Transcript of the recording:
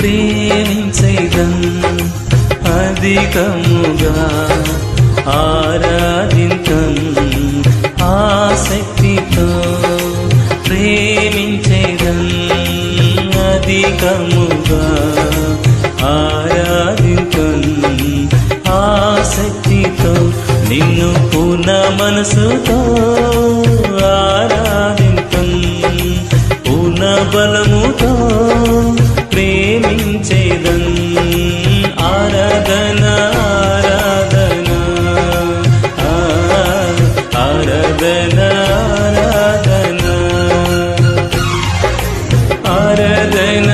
ప్రేమించేదన్ అధికముగా ఆరాధింతన్ ఆసక్తితో ప్రేమించేదన్ అధికముగా ఆరాధింతన్ ఆసక్తితో నిన్ను పూర్ణ మనసుతో ఆరాధింతన్ పూర్ణ బలముతో ప్రేమించేదన్ ఆరాధన ఆరాధన ఆరాధన ఆరాధన ఆరాధన